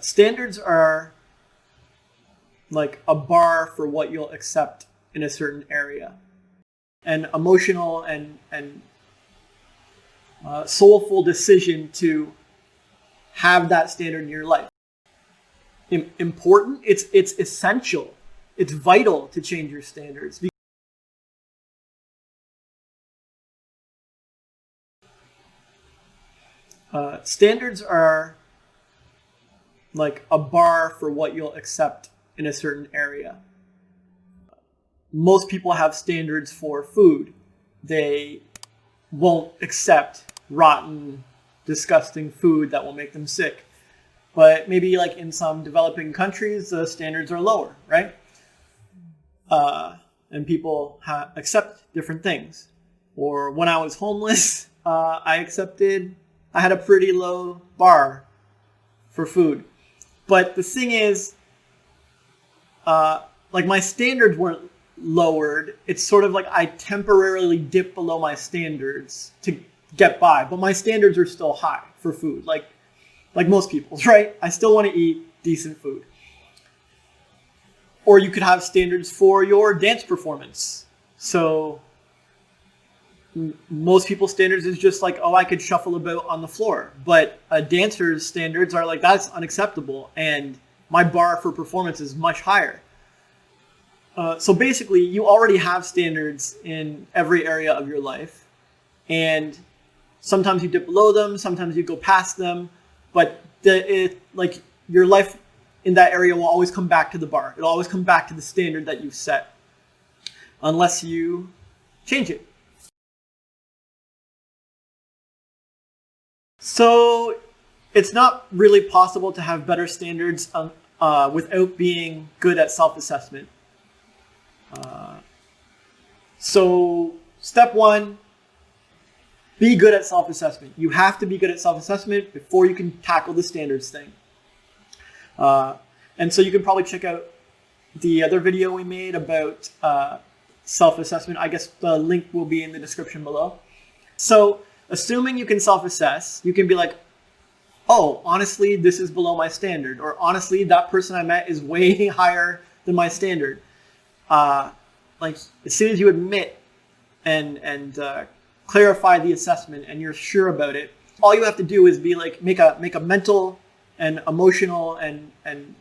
Standards are like a bar for what you'll accept in a certain area. An emotional and soulful decision to have that standard in your life. Important, it's essential, it's vital to change your standards. Standards are like a bar for what you'll accept in a certain area. Most people have standards for food. They won't accept rotten, disgusting food that will make them sick. But maybe like in some developing countries, the standards are lower, right? And people accept different things. Or when I was homeless, I had a pretty low bar for food. But the thing is, like my standards weren't lowered. It's sort of like I temporarily dip below my standards to get by, but my standards are still high for food, like most people's, right? I still want to eat decent food. Or you could have standards for your dance performance. So most people's standards is just like, oh, I could shuffle about on the floor. But a dancer's standards are like, that's unacceptable. And my bar for performance is much higher. So basically, you already have standards in every area of your life. And sometimes you dip below them, sometimes you go past them. But like your life in that area will always come back to the bar. It'll always come back to the standard that you've set, unless you change it. So it's not really possible to have better standards without being good at self-assessment. So step one, be good at self-assessment. You have to be good at self-assessment before you can tackle the standards thing. And so you can probably check out the other video we made about self-assessment. I guess the link will be in the description below. So assuming you can self-assess, you can be like, oh, honestly, this is below my standard. Or honestly, that person I met is way higher than my standard. Like as soon as you admit and clarify the assessment and you're sure about it, all you have to do is be like, make a mental and emotional and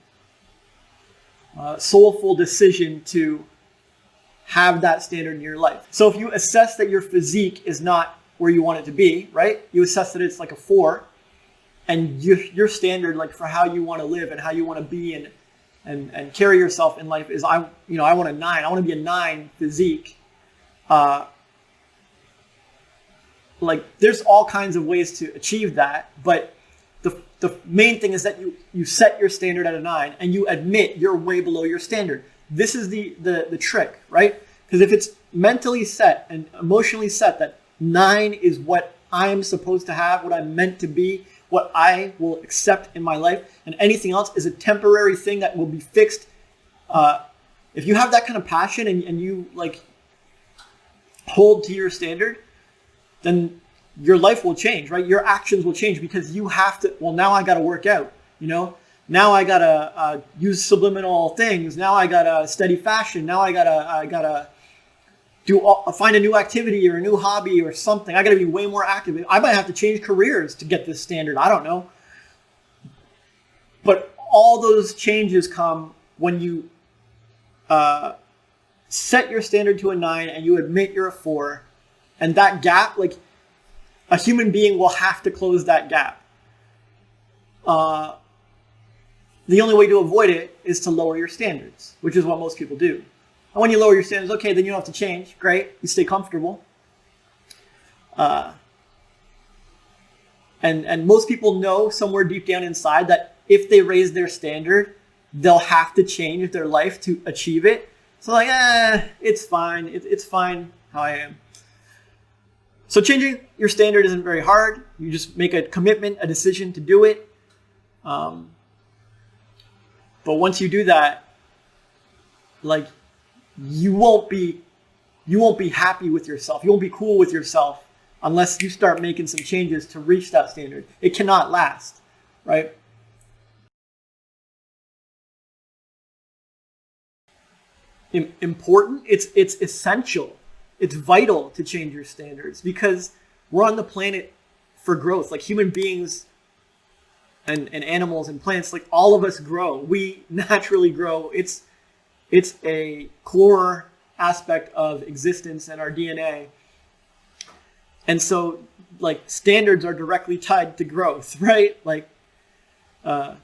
soulful decision to have that standard in your life. So if you assess that your physique is not where you want it to be, right? You assess that it's like a 4, and your standard, like for how you want to live and how you want to be and carry yourself in life is, I want a 9. I want to be a 9 physique. Like there's all kinds of ways to achieve that, but the main thing is that you set your standard at a 9 and you admit you're way below your standard. This is the trick, right? Because if it's mentally set and emotionally set that 9 is what I am supposed to have, what I'm meant to be, what I will accept in my life, and anything else is a temporary thing that will be fixed. If you have that kind of passion and you like hold to your standard, then your life will change, right? Your actions will change because you have to, well, now I got to work out, now I got to use subliminal things. Now I got to study fashion. Now I got to find a new activity or a new hobby or something. I got to be way more active. I might have to change careers to get this standard. I don't know. But all those changes come when you set your standard to a 9 and you admit you're a 4. And that gap, like a human being will have to close that gap. The only way to avoid it is to lower your standards, which is what most people do. And when you lower your standards, okay, then you don't have to change. Great. You stay comfortable. And most people know somewhere deep down inside that if they raise their standard, they'll have to change their life to achieve it. So like, it's fine. It's fine how I am. So changing your standard isn't very hard. You just make a commitment, a decision to do it. But once you do that, like you won't be happy with yourself. You won't be cool with yourself unless you start making some changes to reach that standard. It cannot last, right? important. It's essential. It's vital to change your standards because we're on the planet for growth. Like human beings and animals and plants, like all of us grow. We naturally grow. It's a core aspect of existence and our DNA. And so like standards are directly tied to growth, right? Like a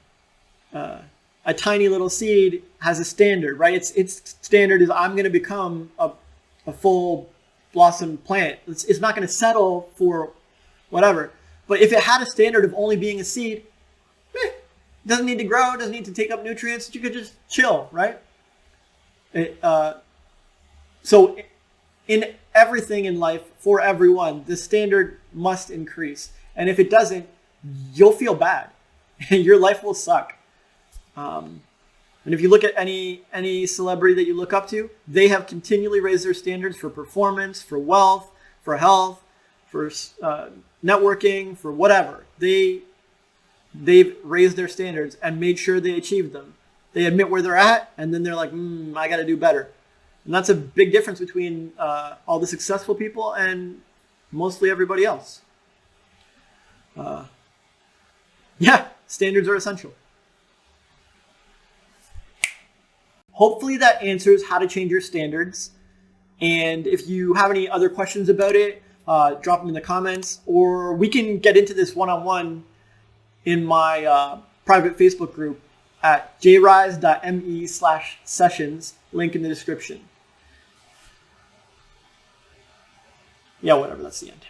tiny little seed has a standard, right? Its standard is I'm going to become a full blossom plant. It's not going to settle for whatever. But if it had a standard of only being a seed, doesn't need to grow, doesn't need to take up nutrients. You could just chill, right? So in everything in life, for everyone, the standard must increase. And if it doesn't, you'll feel bad. Your life will suck. And if you look at any celebrity that you look up to, they have continually raised their standards for performance, for wealth, for health, for networking, for whatever. They've raised their standards and made sure they achieved them. They admit where they're at, and then they're like, I got to do better. And that's a big difference between all the successful people and mostly everybody else. Yeah, standards are essential. Hopefully that answers how to change your standards. And if you have any other questions about it, drop them in the comments, or we can get into this one-on-one in my private Facebook group at jryze.me/sessions, link in the description. Yeah, whatever, that's the end.